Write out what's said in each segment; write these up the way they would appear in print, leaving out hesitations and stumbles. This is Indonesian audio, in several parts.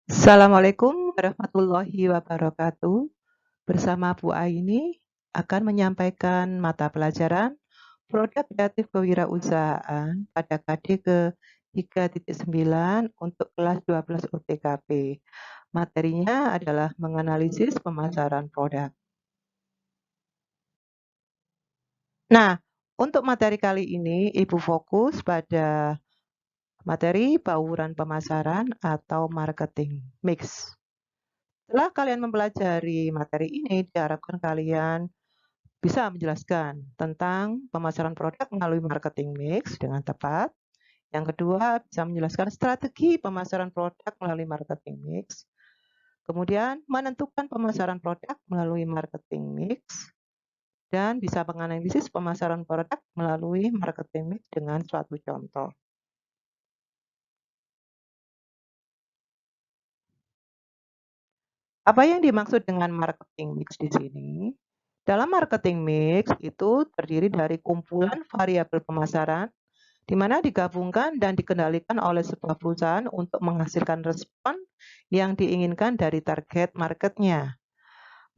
Assalamualaikum warahmatullahi wabarakatuh. Bersama Bu Aini akan menyampaikan mata pelajaran Produk Kreatif Kewirausahaan pada KD ke-3.9 untuk kelas 12 UTKP. Materinya adalah menganalisis pemasaran produk. Nah, untuk materi kali ini Ibu fokus pada materi bauran pemasaran atau marketing mix. Setelah kalian mempelajari materi ini, diharapkan kalian bisa menjelaskan tentang pemasaran produk melalui marketing mix dengan tepat. Yang kedua, bisa menjelaskan strategi pemasaran produk melalui marketing mix. Kemudian, menentukan pemasaran produk melalui marketing mix. Dan bisa menganalisis pemasaran produk melalui marketing mix dengan suatu contoh. Apa yang dimaksud dengan marketing mix di sini? Dalam marketing mix itu terdiri dari kumpulan variabel pemasaran di mana digabungkan dan dikendalikan oleh sebuah perusahaan untuk menghasilkan respon yang diinginkan dari target marketnya.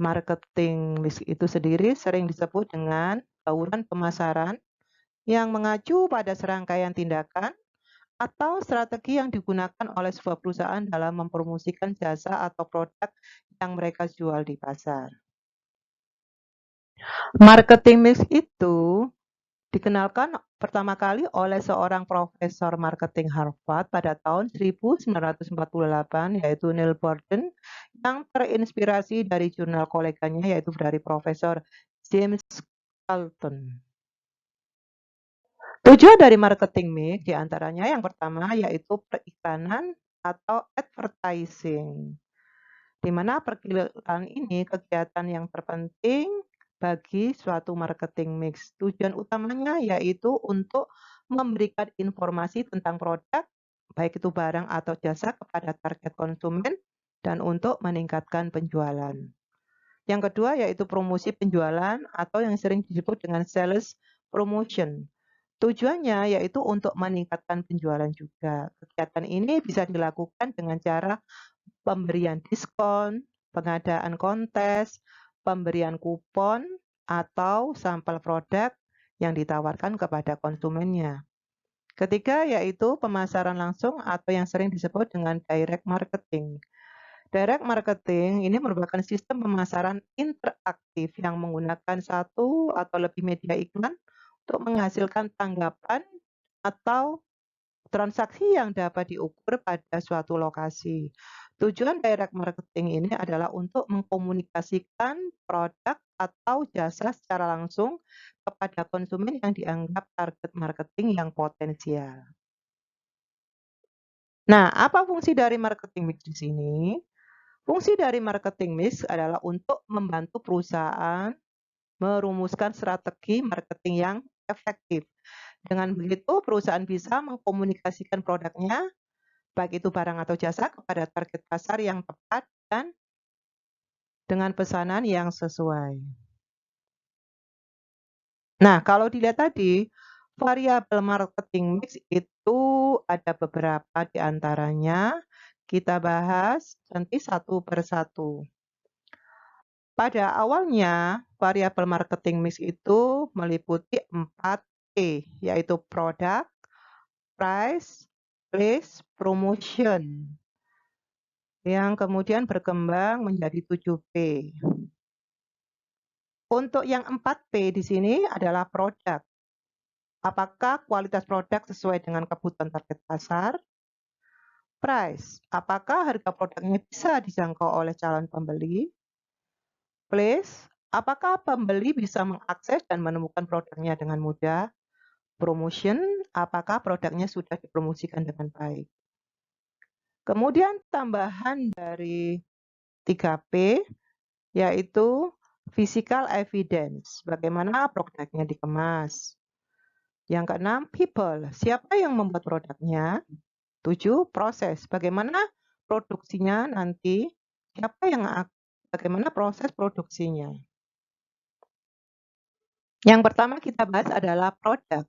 Marketing mix itu sendiri sering disebut dengan bauran pemasaran yang mengacu pada serangkaian tindakan atau strategi yang digunakan oleh sebuah perusahaan dalam mempromosikan jasa atau produk yang mereka jual di pasar. Marketing mix itu dikenalkan pertama kali oleh seorang profesor marketing Harvard pada tahun 1948, yaitu Neil Borden, yang terinspirasi dari jurnal koleganya, yaitu dari Profesor James Carlton. Tujuan dari marketing mix diantaranya yang pertama yaitu periklanan atau advertising, di mana periklanan ini kegiatan yang terpenting bagi suatu marketing mix. Tujuan utamanya yaitu untuk memberikan informasi tentang produk, baik itu barang atau jasa kepada target konsumen dan untuk meningkatkan penjualan. Yang kedua yaitu promosi penjualan atau yang sering disebut dengan sales promotion. Tujuannya yaitu untuk meningkatkan penjualan juga. Kegiatan ini bisa dilakukan dengan cara pemberian diskon, pengadaan kontes, pemberian kupon, atau sampel produk yang ditawarkan kepada konsumennya. Ketiga yaitu pemasaran langsung atau yang sering disebut dengan direct marketing. Direct marketing ini merupakan sistem pemasaran interaktif yang menggunakan satu atau lebih media iklan untuk menghasilkan tanggapan atau transaksi yang dapat diukur pada suatu lokasi. Tujuan direct marketing ini adalah untuk mengkomunikasikan produk atau jasa secara langsung kepada konsumen yang dianggap target marketing yang potensial. Nah, apa fungsi dari marketing mix di sini? Fungsi dari marketing mix adalah untuk membantu perusahaan merumuskan strategi marketing yang efektif. Dengan begitu, perusahaan bisa mengkomunikasikan produknya, baik itu barang atau jasa, kepada target pasar yang tepat dan dengan pesanan yang sesuai. Nah, kalau dilihat tadi, variabel marketing mix itu ada beberapa di antaranya. Kita bahas nanti satu per satu. Pada awalnya, variabel marketing mix itu meliputi 4P, yaitu product, price, place, promotion, yang kemudian berkembang menjadi 7P. Untuk yang 4P di sini adalah produk. Apakah kualitas produk sesuai dengan kebutuhan target pasar? Price, apakah harga produknya bisa dijangkau oleh calon pembeli? Place, apakah pembeli bisa mengakses dan menemukan produknya dengan mudah? Promotion, apakah produknya sudah dipromosikan dengan baik? Kemudian tambahan dari 3P, yaitu physical evidence, bagaimana produknya dikemas. Yang keenam, people, siapa yang membuat produknya. 7, proses, bagaimana produksinya nanti, bagaimana proses produksinya. Yang pertama kita bahas adalah produk.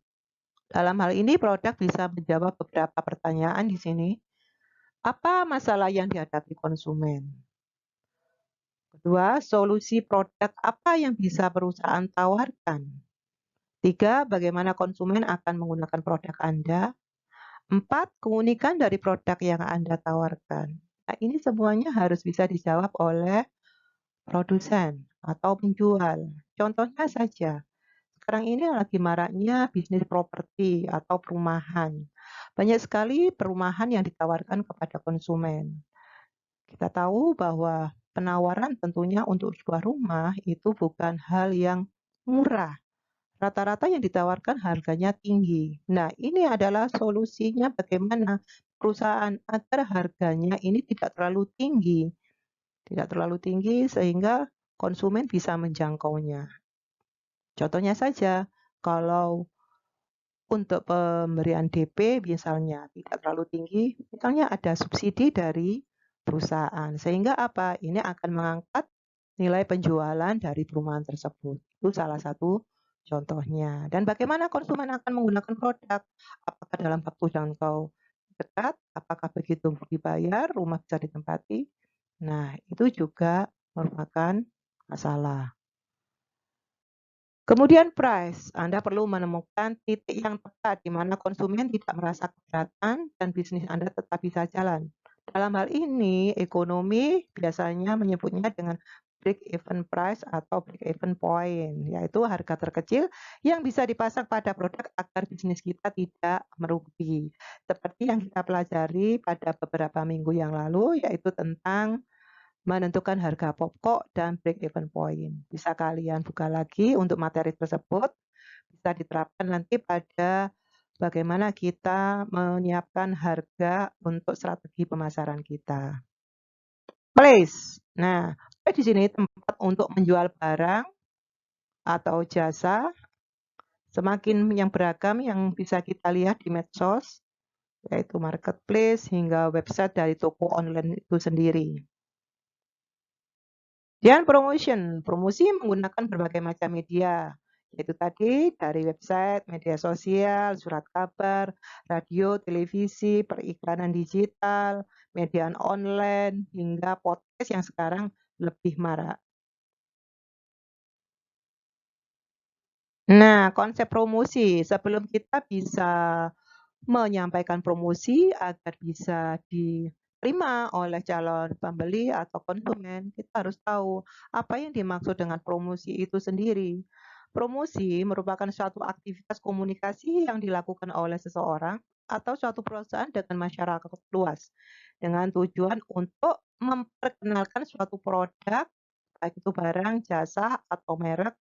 Dalam hal ini produk bisa menjawab beberapa pertanyaan di sini. Apa masalah yang dihadapi konsumen? Kedua, solusi produk apa yang bisa perusahaan tawarkan? Tiga, bagaimana konsumen akan menggunakan produk Anda? Empat, keunikan dari produk yang Anda tawarkan. Nah, ini semuanya harus bisa dijawab oleh produsen atau penjual. Contohnya saja, sekarang ini lagi maraknya bisnis properti atau perumahan. Banyak sekali perumahan yang ditawarkan kepada konsumen. Kita tahu bahwa penawaran tentunya untuk sebuah rumah itu bukan hal yang murah. Rata-rata yang ditawarkan harganya tinggi. Nah, ini adalah solusinya bagaimana perusahaan agar harganya ini tidak terlalu tinggi. Tidak terlalu tinggi sehingga konsumen bisa menjangkaunya. Contohnya saja, kalau untuk pemberian DP misalnya tidak terlalu tinggi, misalnya ada subsidi dari perusahaan. Sehingga apa? Ini akan mengangkat nilai penjualan dari perumahan tersebut. Itu salah satu contohnya. Dan bagaimana konsumen akan menggunakan produk? Apakah dalam waktu jangkau dekat? Apakah begitu dibayar, rumah bisa ditempati? Nah, itu juga merupakan masalah. Kemudian price, Anda perlu menemukan titik yang tepat di mana konsumen tidak merasa keberatan dan bisnis Anda tetap bisa jalan. Dalam hal ini, ekonomi biasanya menyebutnya dengan break-even price atau break-even point, yaitu harga terkecil yang bisa dipasang pada produk agar bisnis kita tidak merugi. Seperti yang kita pelajari pada beberapa minggu yang lalu, yaitu tentang menentukan harga pokok dan break-even point. Bisa kalian buka lagi untuk materi tersebut, bisa diterapkan nanti pada bagaimana kita menyiapkan harga untuk strategi pemasaran kita. Place. Nah, di sini tempat untuk menjual barang atau jasa, semakin yang beragam yang bisa kita lihat di medsos, yaitu marketplace hingga website dari toko online itu sendiri. Dan promosi menggunakan berbagai macam media, yaitu tadi dari website, media sosial, surat kabar, radio, televisi, periklanan digital, media online, hingga podcast yang sekarang lebih marak. Nah, konsep promosi, sebelum kita bisa menyampaikan promosi agar bisa diterima oleh calon pembeli atau konsumen, kita harus tahu apa yang dimaksud dengan promosi itu sendiri. Promosi merupakan suatu aktivitas komunikasi yang dilakukan oleh seseorang atau suatu perusahaan dengan masyarakat luas dengan tujuan untuk memperkenalkan suatu produk, baik itu barang, jasa, atau merek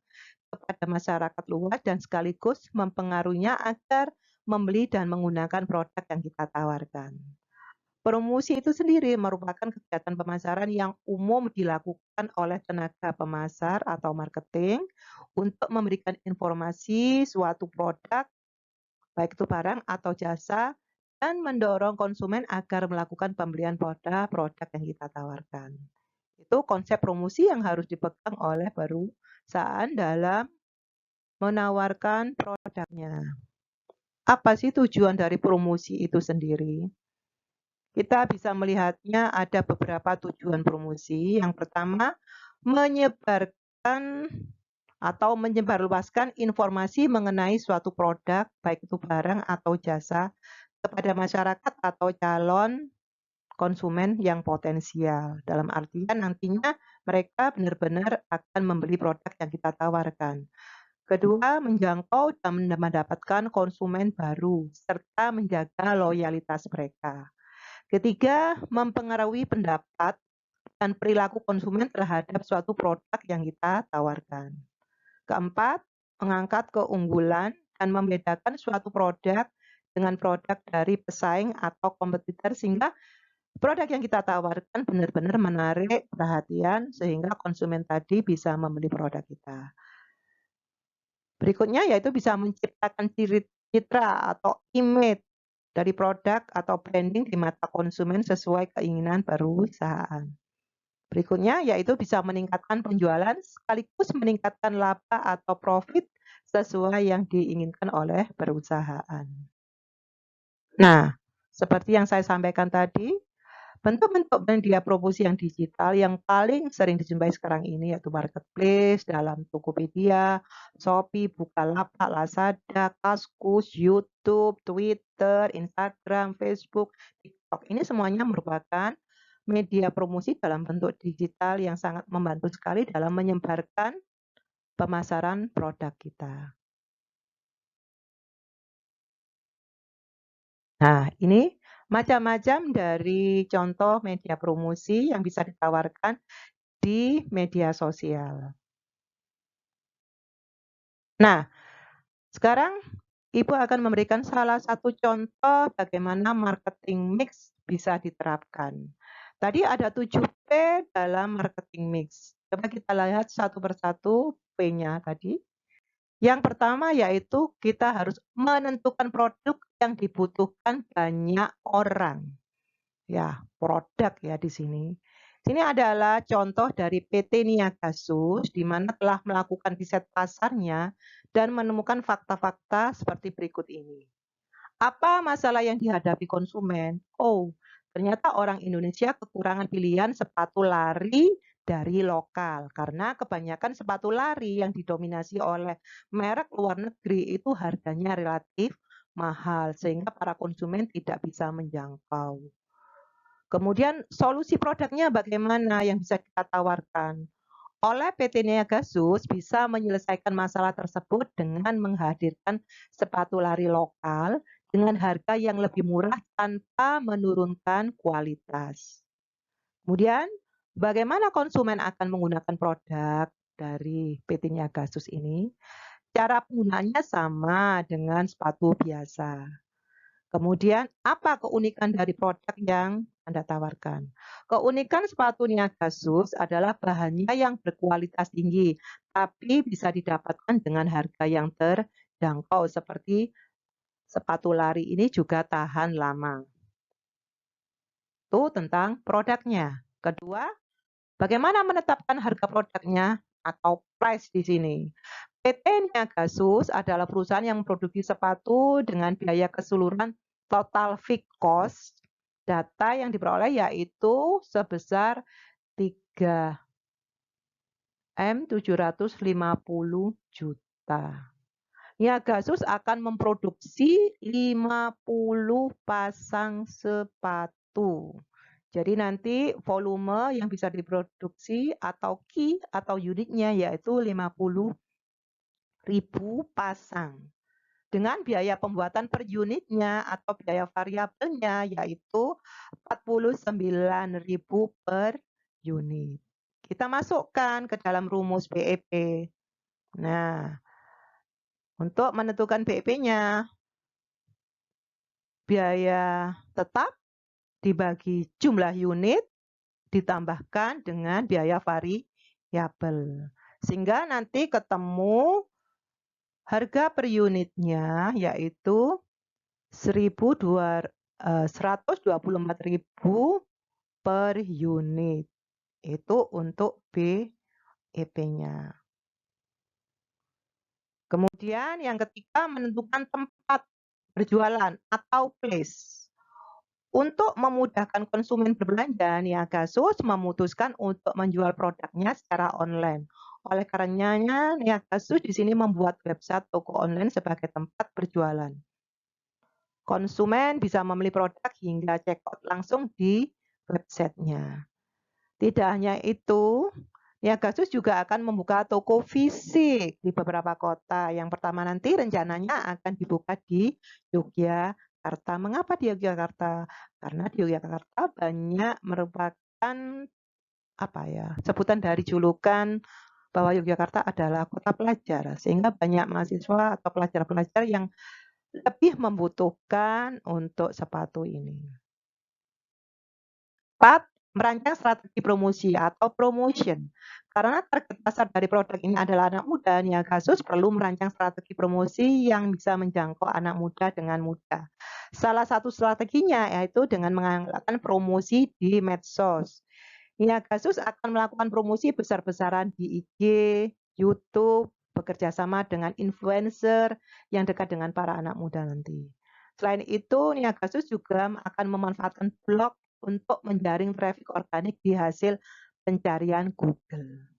kepada masyarakat luas dan sekaligus mempengaruhinya agar membeli dan menggunakan produk yang kita tawarkan. Promosi itu sendiri merupakan kegiatan pemasaran yang umum dilakukan oleh tenaga pemasar atau marketing untuk memberikan informasi suatu produk, baik itu barang atau jasa, dan mendorong konsumen agar melakukan pembelian pada produk yang kita tawarkan. Itu konsep promosi yang harus dipegang oleh perusahaan dalam menawarkan produknya. Apa sih tujuan dari promosi itu sendiri? Kita bisa melihatnya ada beberapa tujuan promosi. Yang pertama, menyebarkan atau menyebarluaskan informasi mengenai suatu produk, baik itu barang atau jasa, kepada masyarakat atau calon konsumen yang potensial. Dalam artian nantinya mereka benar-benar akan membeli produk yang kita tawarkan. Kedua, menjangkau dan mendapatkan konsumen baru, serta menjaga loyalitas mereka. Ketiga, mempengaruhi pendapat dan perilaku konsumen terhadap suatu produk yang kita tawarkan. Keempat, mengangkat keunggulan dan membedakan suatu produk dengan produk dari pesaing atau kompetitor sehingga produk yang kita tawarkan benar-benar menarik perhatian sehingga konsumen tadi bisa membeli produk kita. Berikutnya yaitu bisa menciptakan citra atau image dari produk atau branding di mata konsumen sesuai keinginan perusahaan. Berikutnya yaitu bisa meningkatkan penjualan sekaligus meningkatkan laba atau profit sesuai yang diinginkan oleh perusahaan. Nah, seperti yang saya sampaikan tadi, Bentuk-bentuk media promosi yang digital yang paling sering dijumpai sekarang ini yaitu marketplace dalam Tokopedia, Shopee, Bukalapak, Lazada, Kaskus, YouTube, Twitter, Instagram, Facebook, TikTok. Ini semuanya merupakan media promosi dalam bentuk digital yang sangat membantu sekali dalam menyebarkan pemasaran produk kita. Nah, ini macam-macam dari contoh media promosi yang bisa ditawarkan di media sosial. Nah, sekarang Ibu akan memberikan salah satu contoh bagaimana marketing mix bisa diterapkan. Tadi ada 7P dalam marketing mix. Coba kita lihat satu persatu P-nya tadi. Yang pertama yaitu kita harus menentukan produk yang dibutuhkan banyak orang. Ya, produk ya di sini. Sini adalah contoh dari PT Niagasus di mana telah melakukan riset pasarnya dan menemukan fakta-fakta seperti berikut ini. Apa masalah yang dihadapi konsumen? Oh, ternyata orang Indonesia kekurangan pilihan sepatu lari dari lokal karena kebanyakan sepatu lari yang didominasi oleh merek luar negeri itu harganya relatif mahal sehingga para konsumen tidak bisa menjangkau. Kemudian solusi produknya bagaimana yang bisa kita tawarkan? Oleh PT Niagasus bisa menyelesaikan masalah tersebut dengan menghadirkan sepatu lari lokal dengan harga yang lebih murah tanpa menurunkan kualitas. Kemudian, bagaimana konsumen akan menggunakan produk dari PT Niagasus ini? Cara penggunaannya sama dengan sepatu biasa. Kemudian, apa keunikan dari produk yang Anda tawarkan? Keunikan sepatu Niagasus adalah bahannya yang berkualitas tinggi, tapi bisa didapatkan dengan harga yang terjangkau, seperti sepatu lari ini juga tahan lama. Itu tentang produknya. Kedua, bagaimana menetapkan harga produknya atau price di sini? PT Niagasus adalah perusahaan yang memproduksi sepatu dengan biaya keseluruhan total fixed cost. Data yang diperoleh yaitu sebesar 3M750 juta. Niagasus akan memproduksi 50 pasang sepatu. Jadi nanti volume yang bisa diproduksi atau key atau unitnya yaitu 50.000 pasang. Dengan biaya pembuatan per unitnya atau biaya variabelnya yaitu 49.000 per unit. Kita masukkan ke dalam rumus BEP. Nah, untuk menentukan BEP-nya, biaya tetap dibagi jumlah unit ditambahkan dengan biaya variabel. Sehingga nanti ketemu harga per unitnya yaitu 124.000 per unit. Itu untuk BEP-nya. Kemudian yang ketiga menentukan tempat berjualan atau place. Untuk memudahkan konsumen berbelanja, Niagasus memutuskan untuk menjual produknya secara online. Oleh karenanya, Niagasus di sini membuat website toko online sebagai tempat berjualan. Konsumen bisa membeli produk hingga check out langsung di websitenya. Tidak hanya itu, Niagasus juga akan membuka toko fisik di beberapa kota. Yang pertama nanti rencananya akan dibuka di Yogyakarta. Mengapa di Yogyakarta? Karena di Yogyakarta banyak merupakan sebutan dari julukan bahwa Yogyakarta adalah kota pelajar, sehingga banyak mahasiswa atau pelajar-pelajar yang lebih membutuhkan untuk sepatu ini. 4. Merancang strategi promosi atau promotion. Karena target pasar dari produk ini adalah anak muda, Niagasus perlu merancang strategi promosi yang bisa menjangkau anak muda dengan mudah. Salah satu strateginya yaitu dengan menggunakan promosi di medsos. Niagasus akan melakukan promosi besar-besaran di IG, YouTube, bekerja sama dengan influencer yang dekat dengan para anak muda nanti. Selain itu, Niagasus juga akan memanfaatkan blog untuk menjaring traffic organik di hasil pencarian Google.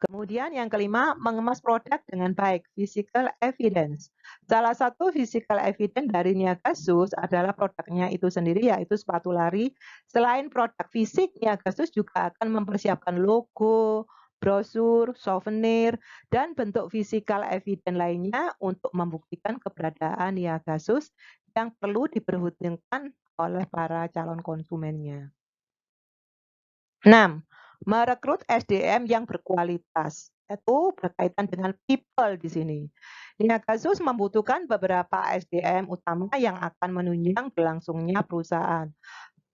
Kemudian yang kelima, mengemas produk dengan baik, physical evidence. Salah satu physical evidence dari Niagasus adalah produknya itu sendiri, yaitu sepatu lari. Selain produk fisik, Niagasus juga akan mempersiapkan logo, brosur, souvenir, dan bentuk physical evidence lainnya untuk membuktikan keberadaan Niagasus yang perlu diperhitungkan oleh para calon konsumennya. 6. Merekrut SDM yang berkualitas. Itu berkaitan dengan people di sini. Niagasus membutuhkan beberapa SDM utama yang akan menunjang berlangsungnya perusahaan.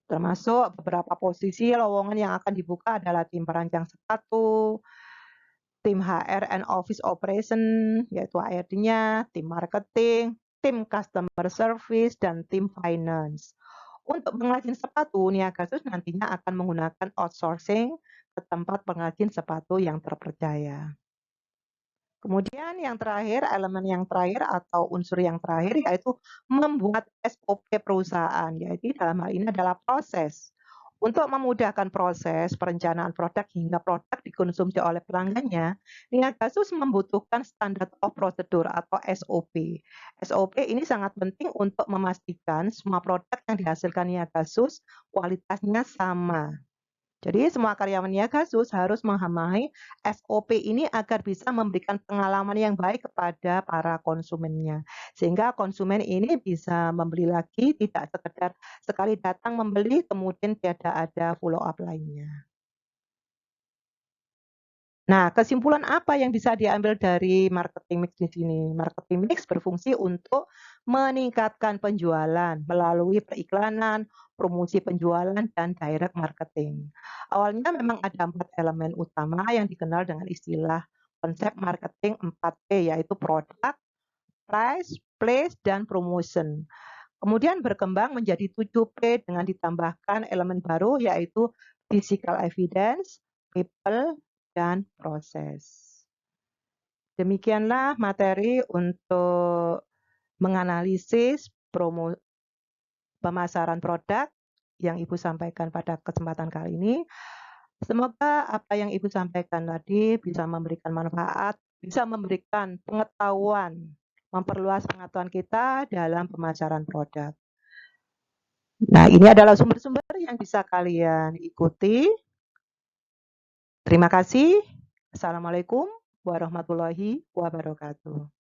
Termasuk beberapa posisi lowongan yang akan dibuka adalah tim perancang sepatu, tim HR and Office Operation, yaitu HRD-nya, tim marketing, tim customer service, dan tim finance. Untuk pengrajin sepatu, Niagasus nantinya akan menggunakan outsourcing ke tempat pengrajin sepatu yang terpercaya. Kemudian yang terakhir, elemen yang terakhir atau unsur yang terakhir yaitu membuat SOP perusahaan, yaitu dalam hal ini adalah proses. Untuk memudahkan proses perencanaan produk hingga produk dikonsumsi oleh pelanggannya, Niagasus membutuhkan standard of procedure atau SOP. SOP ini sangat penting untuk memastikan semua produk yang dihasilkan Niagasus kualitasnya sama. Jadi semua karyawan Niagasus harus memahami SOP ini agar bisa memberikan pengalaman yang baik kepada para konsumennya. Sehingga konsumen ini bisa membeli lagi, tidak sekedar sekali datang membeli kemudian tidak ada follow up lainnya. Nah, kesimpulan apa yang bisa diambil dari marketing mix di sini? Marketing mix berfungsi untuk meningkatkan penjualan melalui periklanan, promosi penjualan, dan direct marketing. Awalnya memang ada 4 elemen utama yang dikenal dengan istilah konsep marketing 4P, yaitu produk, price, place, dan promotion. Kemudian berkembang menjadi 7P dengan ditambahkan elemen baru yaitu physical evidence, people, dan proses. Demikianlah materi untuk menganalisis pemasaran produk yang Ibu sampaikan pada kesempatan kali ini. Semoga apa yang Ibu sampaikan tadi bisa memberikan manfaat, bisa memberikan pengetahuan, memperluas pengetahuan kita dalam pemasaran produk. Nah, ini adalah sumber-sumber yang bisa kalian ikuti. Terima kasih. Assalamualaikum warahmatullahi wabarakatuh.